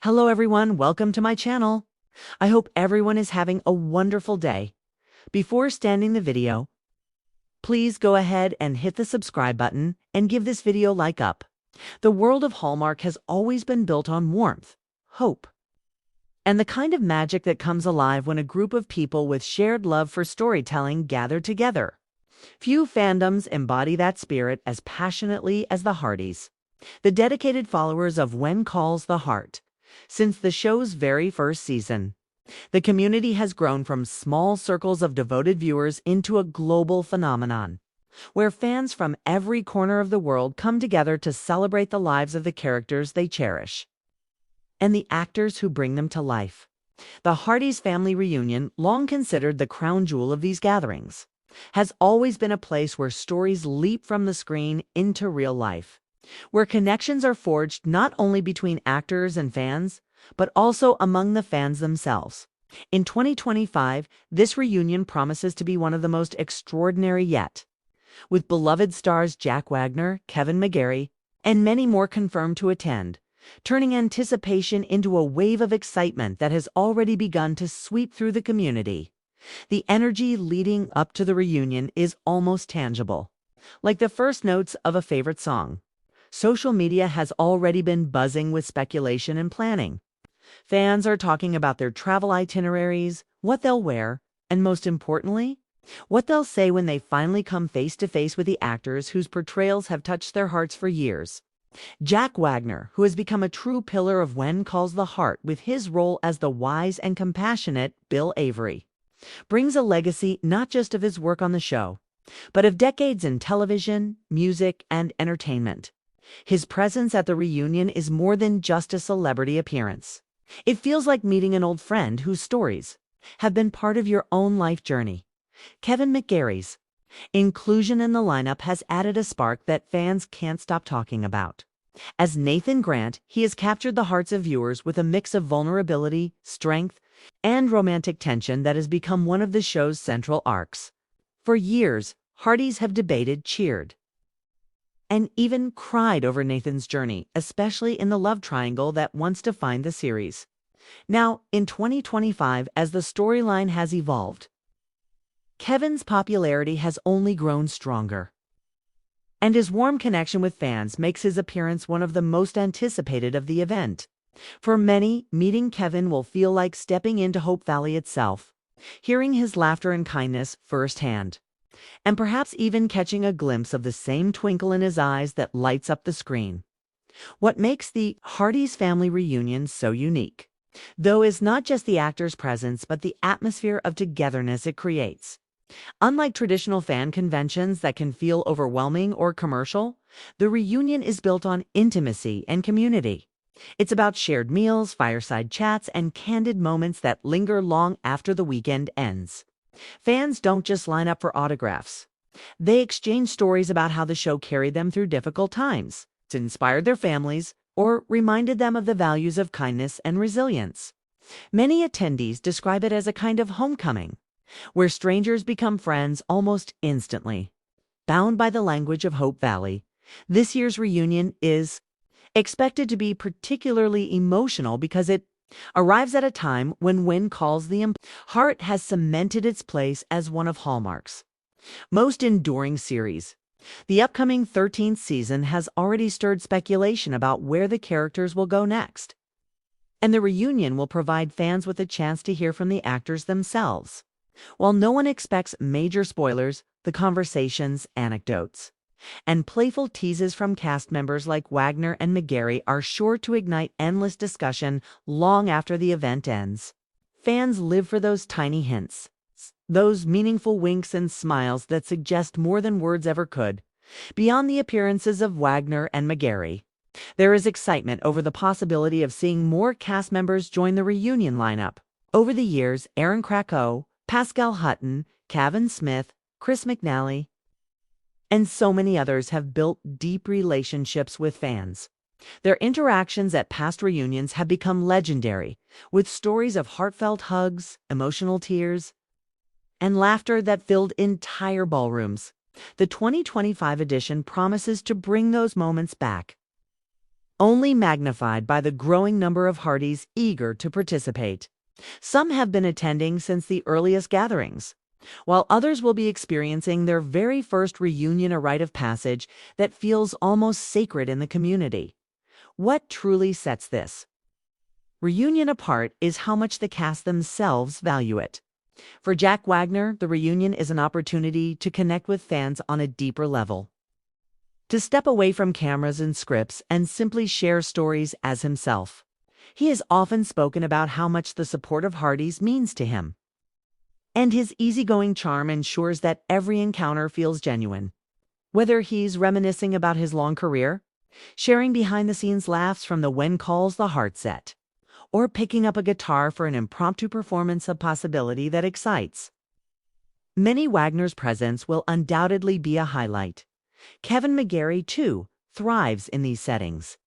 Hello everyone, welcome to my channel. I hope everyone is having a wonderful day. Before starting the video, please go ahead and hit the subscribe button and give this video a like up. The world of Hallmark has always been built on warmth, hope, and the kind of magic that comes alive when a group of people with shared love for storytelling gather together. Few fandoms embody that spirit as passionately as the Hearties, the dedicated followers of When Calls the Heart. Since the show's very first season, the community has grown from small circles of devoted viewers into a global phenomenon, where fans from every corner of the world come together to celebrate the lives of the characters they cherish and the actors who bring them to life. The Hearties family reunion, long considered the crown jewel of these gatherings, has always been a place where stories leap from the screen into real life, where connections are forged not only between actors and fans, but also among the fans themselves. In 2025, this reunion promises to be one of the most extraordinary yet, with beloved stars Jack Wagner, Kevin McGarry, and many more confirmed to attend, turning anticipation into a wave of excitement that has already begun to sweep through the community. The energy leading up to the reunion is almost tangible, like the first notes of a favorite song. Social media has already been buzzing with speculation and planning. Fans are talking about their travel itineraries, what they'll wear, and most importantly, what they'll say when they finally come face to face with the actors whose portrayals have touched their hearts for years. Jack Wagner, who has become a true pillar of When Calls the Heart with his role as the wise and compassionate Bill Avery, brings a legacy not just of his work on the show, but of decades in television, music, and entertainment. His presence at the reunion is more than just a celebrity appearance. It feels like meeting an old friend whose stories have been part of your own life journey. Kevin McGarry's inclusion in the lineup has added a spark that fans can't stop talking about. As Nathan Grant, he has captured the hearts of viewers with a mix of vulnerability, strength, and romantic tension that has become one of the show's central arcs. For years, Hearties have debated, cheered, and even cried over Nathan's journey, especially in the love triangle that once defined the series. Now, in 2025, as the storyline has evolved, Kevin's popularity has only grown stronger, and his warm connection with fans makes his appearance one of the most anticipated of the event. For many, meeting Kevin will feel like stepping into Hope Valley itself, hearing his laughter and kindness firsthand, and perhaps even catching a glimpse of the same twinkle in his eyes that lights up the screen. What makes the Hearties family reunion so unique, though, is not just the actors' presence, but the atmosphere of togetherness it creates. Unlike traditional fan conventions that can feel overwhelming or commercial, the reunion is built on intimacy and community. It's about shared meals, fireside chats, and candid moments that linger long after the weekend ends. Fans don't just line up for autographs. They exchange stories about how the show carried them through difficult times, inspired their families, or reminded them of the values of kindness and resilience. Many attendees describe it as a kind of homecoming, where strangers become friends almost instantly. Bound by the language of Hope Valley, this year's reunion is expected to be particularly emotional because it arrives at a time when Calls the Heart has cemented its place as one of Hallmark's most enduring series. The upcoming 13th season has already stirred speculation about where the characters will go next, and the reunion will provide fans with a chance to hear from the actors themselves. While no one expects major spoilers, the conversations, anecdotes, and playful teases from cast members like Wagner and McGarry are sure to ignite endless discussion long after the event ends. Fans live for those tiny hints, those meaningful winks and smiles that suggest more than words ever could. Beyond the appearances of Wagner and McGarry, there is excitement over the possibility of seeing more cast members join the reunion lineup. Over the years, Aaron Krakow, Pascal Hutton, Kevin Smith, Chris McNally, and so many others have built deep relationships with fans. Their interactions at past reunions have become legendary, with stories of heartfelt hugs, emotional tears, and laughter that filled entire ballrooms. The 2025 edition promises to bring those moments back, only magnified by the growing number of Hearties eager to participate. Some have been attending since the earliest gatherings, while others will be experiencing their very first reunion, a rite of passage that feels almost sacred in the community. What truly sets this reunion apart is how much the cast themselves value it. For Jack Wagner, the reunion is an opportunity to connect with fans on a deeper level, to step away from cameras and scripts and simply share stories as himself. He has often spoken about how much the support of Hearties means to him, and his easygoing charm ensures that every encounter feels genuine. Whether he's reminiscing about his long career, sharing behind-the-scenes laughs from the When Calls the Heart set, or picking up a guitar for an impromptu performance, a possibility that excites many, Wagner's presence will undoubtedly be a highlight. Kevin McGarry, too, thrives in these settings.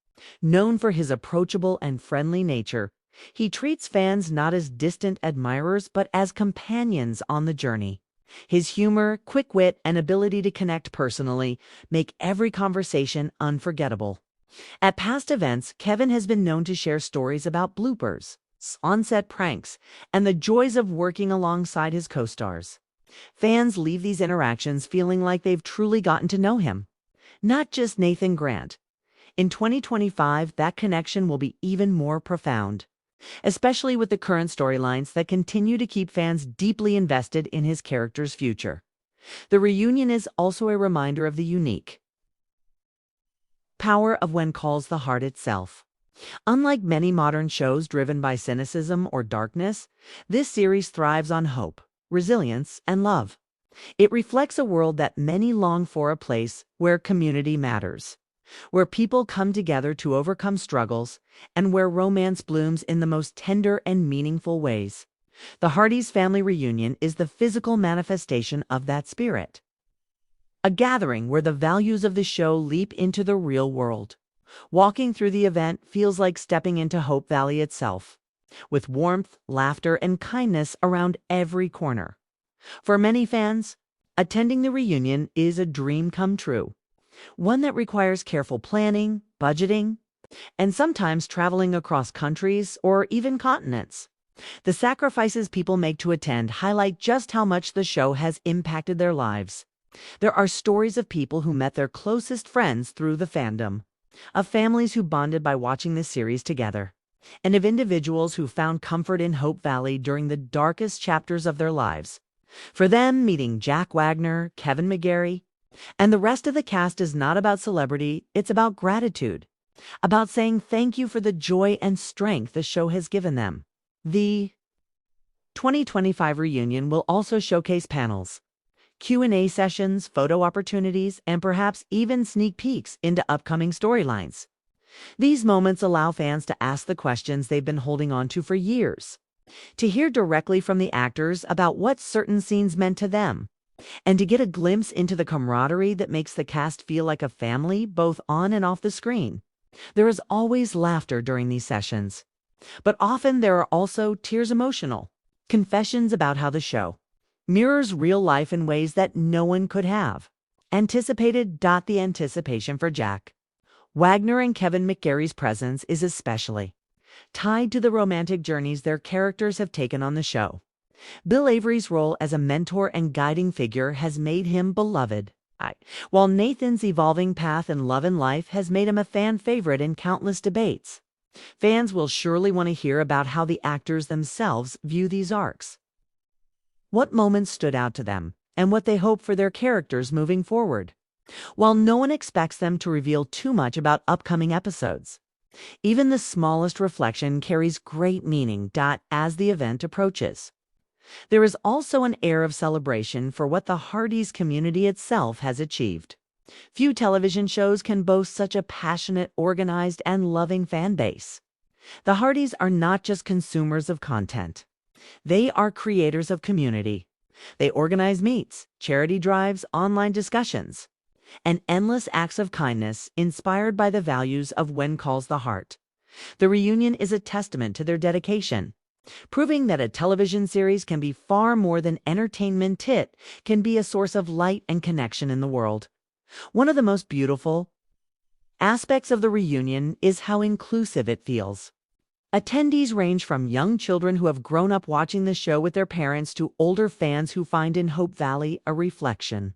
Known for his approachable and friendly nature, he treats fans not as distant admirers but as companions on the journey. His humor, quick wit, and ability to connect personally make every conversation unforgettable. At past events, Kevin has been known to share stories about bloopers, on-set pranks, and the joys of working alongside his co-stars. Fans leave these interactions feeling like they've truly gotten to know him, not just Nathan Grant. In 2025, that connection will be even more profound, especially with the current storylines that continue to keep fans deeply invested in his character's future. The reunion is also a reminder of the unique power of When Calls the Heart itself. Unlike many modern shows driven by cynicism or darkness, this series thrives on hope, resilience, and love. It reflects a world that many long for, a place where community matters, where people come together to overcome struggles, and where romance blooms in the most tender and meaningful ways. The Hearties family reunion is the physical manifestation of that spirit. A gathering where the values of the show leap into the real world. Walking through the event feels like stepping into Hope Valley itself, with warmth, laughter, and kindness around every corner. For many fans, attending the reunion is a dream come true, one that requires careful planning, budgeting, and sometimes traveling across countries or even continents. The sacrifices people make to attend highlight just how much the show has impacted their lives. There are stories of people who met their closest friends through the fandom, of families who bonded by watching this series together, and of individuals who found comfort in Hope Valley during the darkest chapters of their lives. For them, meeting Jack Wagner, Kevin McGarry, and the rest of the cast is not about celebrity, it's about gratitude, about saying thank you for the joy and strength the show has given them. The 2025 reunion will also showcase panels, Q&A sessions, photo opportunities, and perhaps even sneak peeks into upcoming storylines. These moments allow fans to ask the questions they've been holding on to for years, to hear directly from the actors about what certain scenes meant to them, and to get a glimpse into the camaraderie that makes the cast feel like a family both on and off the screen. There is always laughter during these sessions, but often there are also tears, emotional confessions about how the show mirrors real life in ways that no one could have anticipated. The anticipation for Jack Wagner and Kevin McGarry's presence is especially tied to the romantic journeys their characters have taken on the show. Bill Avery's role as a mentor and guiding figure has made him beloved, while Nathan's evolving path in love and life has made him a fan favorite in countless debates. Fans will surely want to hear about how the actors themselves view these arcs, what moments stood out to them, and what they hope for their characters moving forward. While no one expects them to reveal too much about upcoming episodes, even the smallest reflection carries great meaning. As the event approaches, there is also an air of celebration for what the Hearties community itself has achieved. Few television shows can boast such a passionate, organized, and loving fan base. The Hearties are not just consumers of content. They are creators of community. They organize meets, charity drives, online discussions, and endless acts of kindness inspired by the values of When Calls the Heart. The reunion is a testament to their dedication, proving that a television series can be far more than entertainment. It can be a source of light and connection in the world. One of the most beautiful aspects of the reunion is how inclusive it feels. Attendees range from young children who have grown up watching the show with their parents to older fans who find in Hope Valley a reflection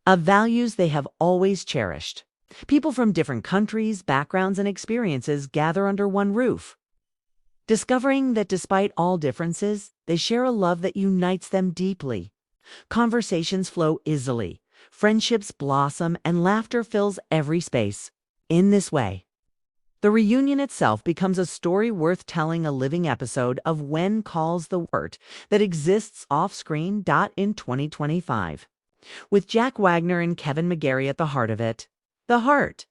of values they have always cherished. People from different countries, backgrounds, and experiences gather under one roof, discovering that despite all differences, they share a love that unites them deeply. Conversations flow easily, friendships blossom, and laughter fills every space. In this way, the reunion itself becomes a story worth telling, a living episode of When Calls the Word that exists off-screen. In 2025. With Jack Wagner and Kevin McGarry at the heart of it. The Heart